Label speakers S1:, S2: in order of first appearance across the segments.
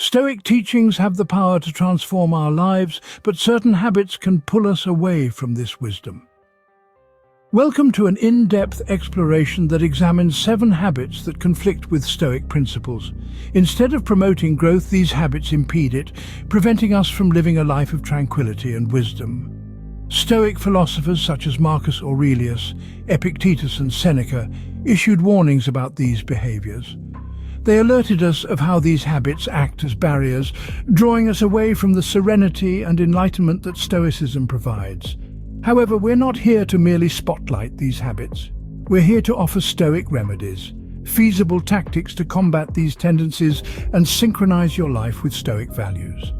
S1: Stoic teachings have the power to transform our lives, but certain habits can pull us away from this wisdom. Welcome to an in-depth exploration that examines 7 habits that conflict with Stoic principles. Instead of promoting growth, these habits impede it, preventing us from living a life of tranquility and wisdom. Stoic philosophers such as Marcus Aurelius, Epictetus and Seneca issued warnings about these behaviors. They alerted us of how these habits act as barriers, drawing us away from the serenity and enlightenment that Stoicism provides. However, we're not here to merely spotlight these habits. We're here to offer Stoic remedies, feasible tactics to combat these tendencies and synchronize your life with Stoic values.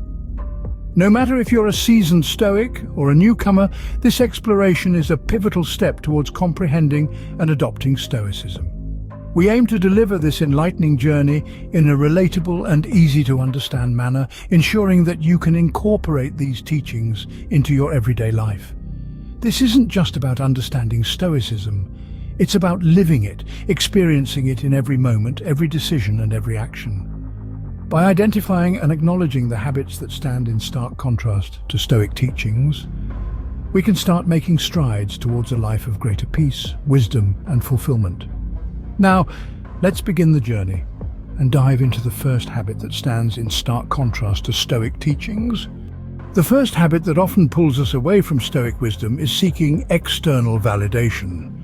S1: No matter if you're a seasoned Stoic or a newcomer, this exploration is a pivotal step towards comprehending and adopting Stoicism. We aim to deliver this enlightening journey in a relatable and easy-to-understand manner, ensuring that you can incorporate these teachings into your everyday life. This isn't just about understanding Stoicism. It's about living it, experiencing it in every moment, every decision and every action. By identifying and acknowledging the habits that stand in stark contrast to Stoic teachings, we can start making strides towards a life of greater peace, wisdom and fulfillment. Now, let's begin the journey and dive into the first habit that stands in stark contrast to Stoic teachings. The first habit that often pulls us away from Stoic wisdom is seeking external validation.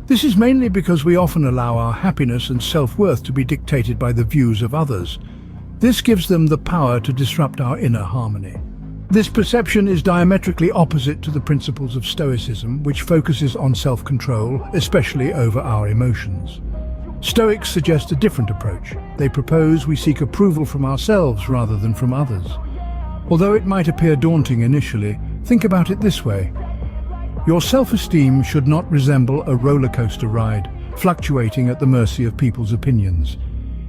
S1: This is mainly because we often allow our happiness and self-worth to be dictated by the views of others. This gives them the power to disrupt our inner harmony. This perception is diametrically opposite to the principles of Stoicism, which focuses on self-control, especially over our emotions. Stoics suggest a different approach. They propose we seek approval from ourselves rather than from others. Although it might appear daunting initially, think about it this way. Your self-esteem should not resemble a roller coaster ride, fluctuating at the mercy of people's opinions.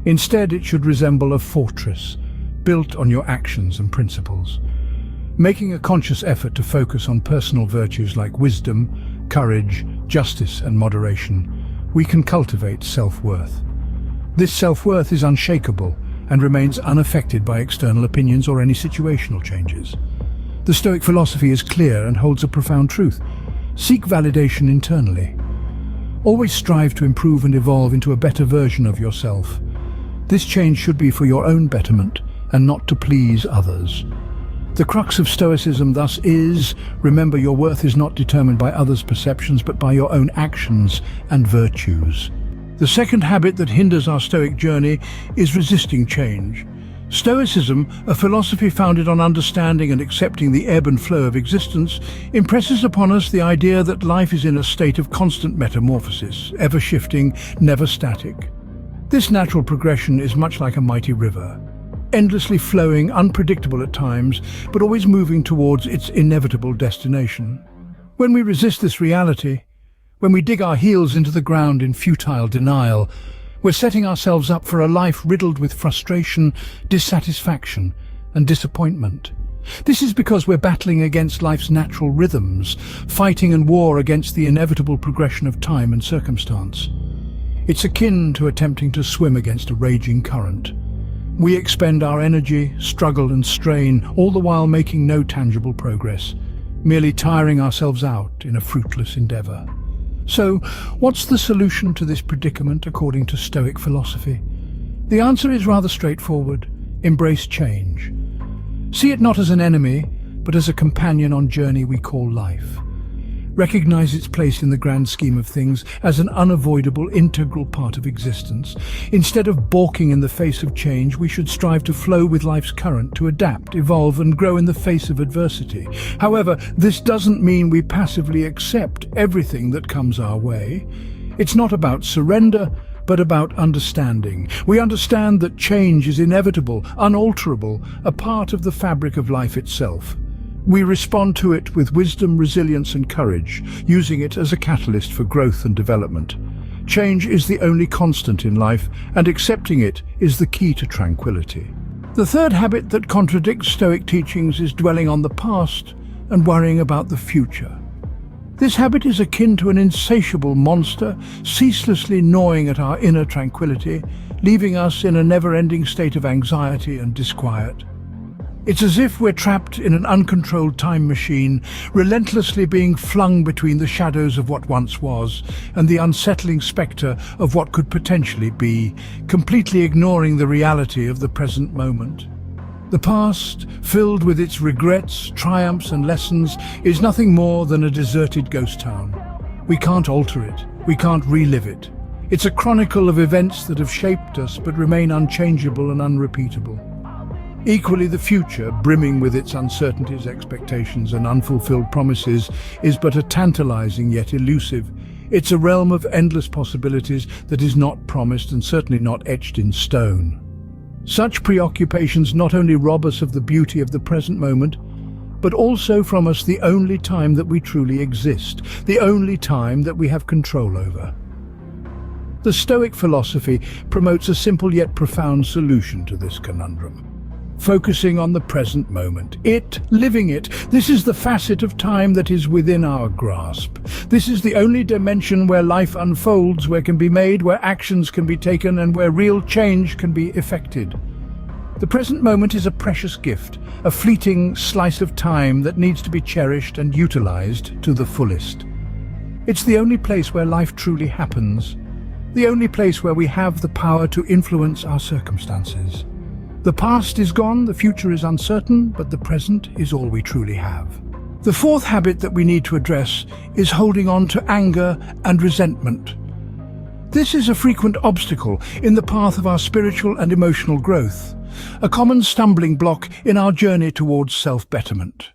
S1: Instead, it should resemble a fortress, built on your actions and principles. Making a conscious effort to focus on personal virtues like wisdom, courage, justice and moderation, we can cultivate self-worth. This self-worth is unshakable and remains unaffected by external opinions or any situational changes. The Stoic philosophy is clear and holds a profound truth. Seek validation internally. Always strive to improve and evolve into a better version of yourself. This change should be for your own betterment and not to please others. The crux of Stoicism thus is, remember your worth is not determined by others' perceptions but by your own actions and virtues. The second habit that hinders our Stoic journey is resisting change. Stoicism, a philosophy founded on understanding and accepting the ebb and flow of existence, impresses upon us the idea that life is in a state of constant metamorphosis, ever shifting, never static. This natural progression is much like a mighty river, endlessly flowing, unpredictable at times, but always moving towards its inevitable destination. When we resist this reality, when we dig our heels into the ground in futile denial, we're setting ourselves up for a life riddled with frustration, dissatisfaction, and disappointment. This is because we're battling against life's natural rhythms, fighting and war against the inevitable progression of time and circumstance. It's akin to attempting to swim against a raging current. We expend our energy, struggle and strain, all the while making no tangible progress, merely tiring ourselves out in a fruitless endeavor. So, what's the solution to this predicament according to Stoic philosophy? The answer is rather straightforward. Embrace change. See it not as an enemy, but as a companion on journey we call life. Recognize its place in the grand scheme of things as an unavoidable, integral part of existence. Instead of balking in the face of change, we should strive to flow with life's current, to adapt, evolve, and grow in the face of adversity. However, this doesn't mean we passively accept everything that comes our way. It's not about surrender, but about understanding. We understand that change is inevitable, unalterable, a part of the fabric of life itself. We respond to it with wisdom, resilience and courage, using it as a catalyst for growth and development. Change is the only constant in life, and accepting it is the key to tranquility. The third habit that contradicts Stoic teachings is dwelling on the past and worrying about the future. This habit is akin to an insatiable monster, ceaselessly gnawing at our inner tranquility leaving us in a never-ending state of anxiety and disquiet. It's as if we're trapped in an uncontrolled time machine, relentlessly being flung between the shadows of what once was and the unsettling spectre of what could potentially be, completely ignoring the reality of the present moment. The past, filled with its regrets, triumphs and lessons, is nothing more than a deserted ghost town. We can't alter it. We can't relive it. It's a chronicle of events that have shaped us but remain unchangeable and unrepeatable. Equally, the future, brimming with its uncertainties, expectations and unfulfilled promises, is but a tantalizing yet elusive. It's a realm of endless possibilities that is not promised and certainly not etched in stone. Such preoccupations not only rob us of the beauty of the present moment, but also from us the only time that we truly exist, the only time that we have control over. The Stoic philosophy promotes a simple yet profound solution to this conundrum. Focusing on the present moment, living it. This is the facet of time that is within our grasp. This is the only dimension where life unfolds, where can be made, where actions can be taken, and where real change can be effected. The present moment is a precious gift, a fleeting slice of time that needs to be cherished and utilized to the fullest. It's the only place where life truly happens, the only place where we have the power to influence our circumstances. The past is gone, the future is uncertain, but the present is all we truly have. The fourth habit that we need to address is holding on to anger and resentment. This is a frequent obstacle in the path of our spiritual and emotional growth, a common stumbling block in our journey towards self-betterment.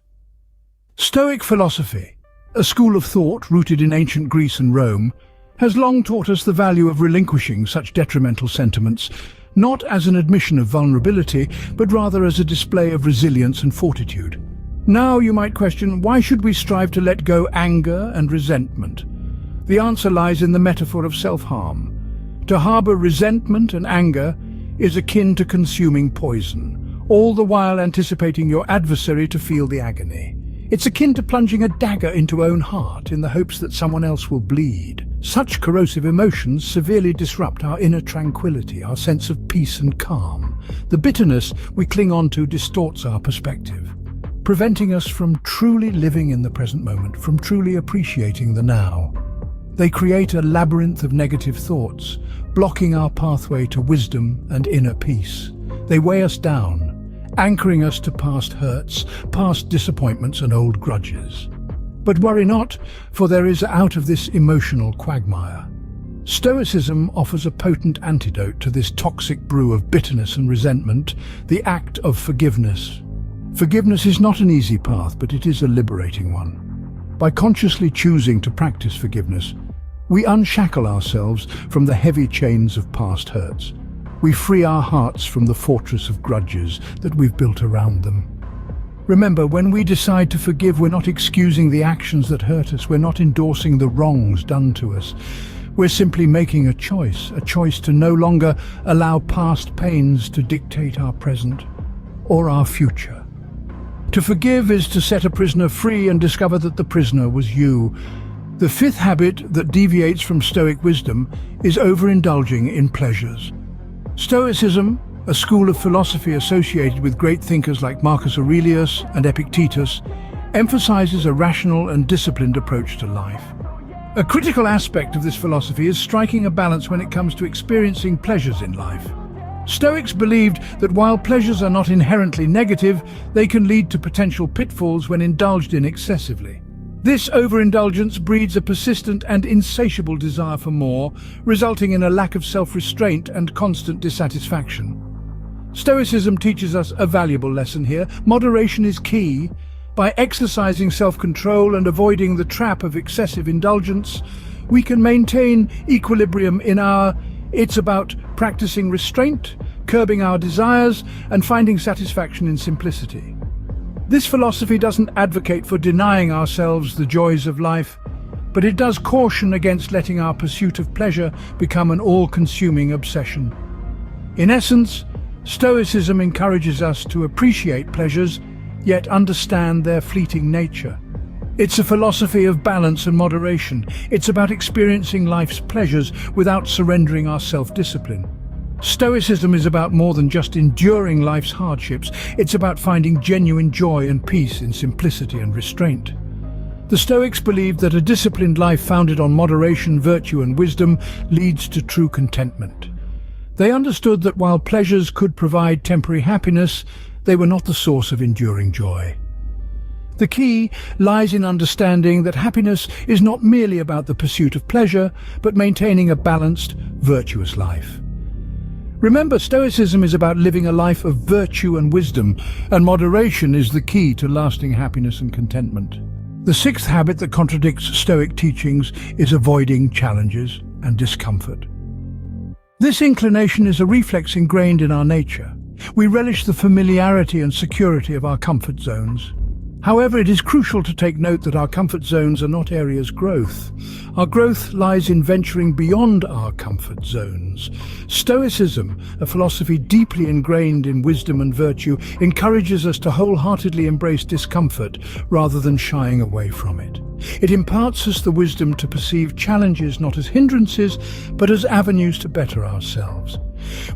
S1: Stoic philosophy, a school of thought rooted in ancient Greece and Rome, has long taught us the value of relinquishing such detrimental sentiments, not as an admission of vulnerability, but rather as a display of resilience and fortitude. Now you might question, why should we strive to let go anger and resentment? The answer lies in the metaphor of self-harm. To harbor resentment and anger is akin to consuming poison, all the while anticipating your adversary to feel the agony. It's akin to plunging a dagger into own heart in the hopes that someone else will bleed. Such corrosive emotions severely disrupt our inner tranquility, our sense of peace and calm. The bitterness we cling on to distorts our perspective, preventing us from truly living in the present moment, from truly appreciating the now. They create a labyrinth of negative thoughts, blocking our pathway to wisdom and inner peace. They weigh us down, anchoring us to past hurts, past disappointments and old grudges. But worry not, for there is out of this emotional quagmire. Stoicism offers a potent antidote to this toxic brew of bitterness and resentment, the act of forgiveness. Forgiveness is not an easy path, but it is a liberating one. By consciously choosing to practice forgiveness, we unshackle ourselves from the heavy chains of past hurts. We free our hearts from the fortress of grudges that we've built around them. Remember, when we decide to forgive, we're not excusing the actions that hurt us. We're not endorsing the wrongs done to us. We're simply making a choice to no longer allow past pains to dictate our present or our future. To forgive is to set a prisoner free and discover that the prisoner was you. The fifth habit that deviates from Stoic wisdom is overindulging in pleasures. Stoicism, a school of philosophy associated with great thinkers like Marcus Aurelius and Epictetus, emphasizes a rational and disciplined approach to life. A critical aspect of this philosophy is striking a balance when it comes to experiencing pleasures in life. Stoics believed that while pleasures are not inherently negative, they can lead to potential pitfalls when indulged in excessively. This overindulgence breeds a persistent and insatiable desire for more, resulting in a lack of self-restraint and constant dissatisfaction. Stoicism teaches us a valuable lesson here. Moderation is key. By exercising self-control and avoiding the trap of excessive indulgence, we can maintain equilibrium in our It's about practicing restraint, curbing our desires, and finding satisfaction in simplicity. This philosophy doesn't advocate for denying ourselves the joys of life, but it does caution against letting our pursuit of pleasure become an all-consuming obsession. In essence, Stoicism encourages us to appreciate pleasures, yet understand their fleeting nature. It's a philosophy of balance and moderation. It's about experiencing life's pleasures without surrendering our self-discipline. Stoicism is about more than just enduring life's hardships. It's about finding genuine joy and peace in simplicity and restraint. The Stoics believed that a disciplined life founded on moderation, virtue, and wisdom leads to true contentment. They understood that while pleasures could provide temporary happiness, they were not the source of enduring joy. The key lies in understanding that happiness is not merely about the pursuit of pleasure, but maintaining a balanced, virtuous life. Remember, Stoicism is about living a life of virtue and wisdom, and moderation is the key to lasting happiness and contentment. The sixth habit that contradicts Stoic teachings is avoiding challenges and discomfort. This inclination is a reflex ingrained in our nature. We relish the familiarity and security of our comfort zones. However, it is crucial to take note that our comfort zones are not areas of growth. Our growth lies in venturing beyond our comfort zones. Stoicism, a philosophy deeply ingrained in wisdom and virtue, encourages us to wholeheartedly embrace discomfort rather than shying away from it. It imparts us the wisdom to perceive challenges not as hindrances, but as avenues to better ourselves.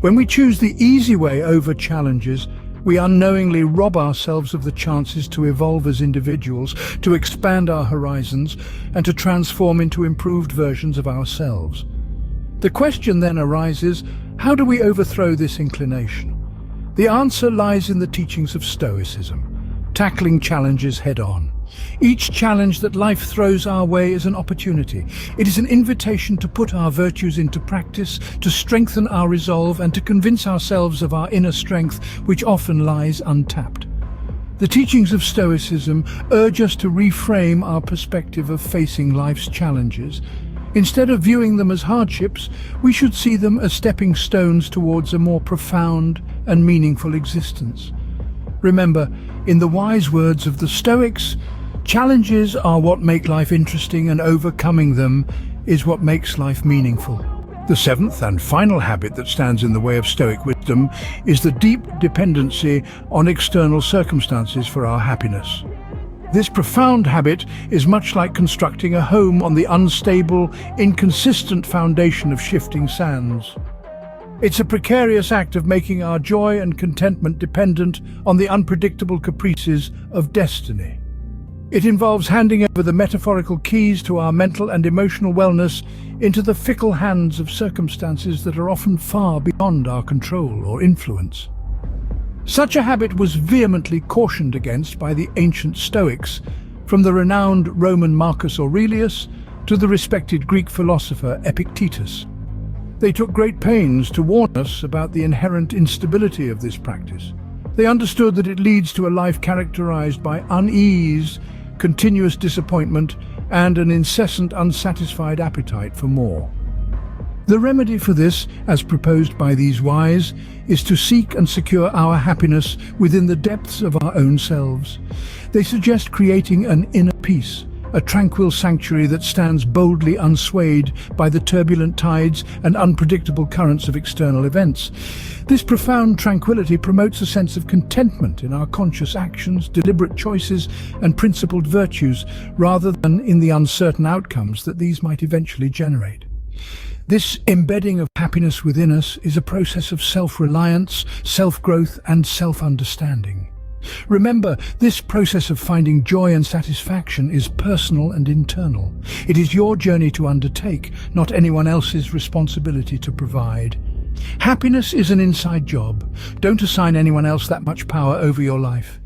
S1: When we choose the easy way over challenges, we unknowingly rob ourselves of the chances to evolve as individuals, to expand our horizons, and to transform into improved versions of ourselves. The question then arises, how do we overthrow this inclination? The answer lies in the teachings of Stoicism, tackling challenges head-on. Each challenge that life throws our way is an opportunity. It is an invitation to put our virtues into practice, to strengthen our resolve, and to convince ourselves of our inner strength, which often lies untapped. The teachings of Stoicism urge us to reframe our perspective of facing life's challenges. Instead of viewing them as hardships, we should see them as stepping stones towards a more profound and meaningful existence. Remember, in the wise words of the Stoics, challenges are what make life interesting, and overcoming them is what makes life meaningful. The seventh and final habit that stands in the way of Stoic wisdom is the deep dependency on external circumstances for our happiness. This profound habit is much like constructing a home on the unstable, inconsistent foundation of shifting sands. It's a precarious act of making our joy and contentment dependent on the unpredictable caprices of destiny. It involves handing over the metaphorical keys to our mental and emotional wellness into the fickle hands of circumstances that are often far beyond our control or influence. Such a habit was vehemently cautioned against by the ancient Stoics, from the renowned Roman Marcus Aurelius to the respected Greek philosopher Epictetus. They took great pains to warn us about the inherent instability of this practice. They understood that it leads to a life characterized by unease, continuous disappointment, and an incessant unsatisfied appetite for more. The remedy for this, as proposed by these wise, is to seek and secure our happiness within the depths of our own selves. They suggest creating an inner peace, a tranquil sanctuary that stands boldly unswayed by the turbulent tides and unpredictable currents of external events. This profound tranquility promotes a sense of contentment in our conscious actions, deliberate choices, and principled virtues, rather than in the uncertain outcomes that these might eventually generate. This embedding of happiness within us is a process of self-reliance, self-growth, and self-understanding. Remember, this process of finding joy and satisfaction is personal and internal. It is your journey to undertake, not anyone else's responsibility to provide. Happiness is an inside job. Don't assign anyone else that much power over your life.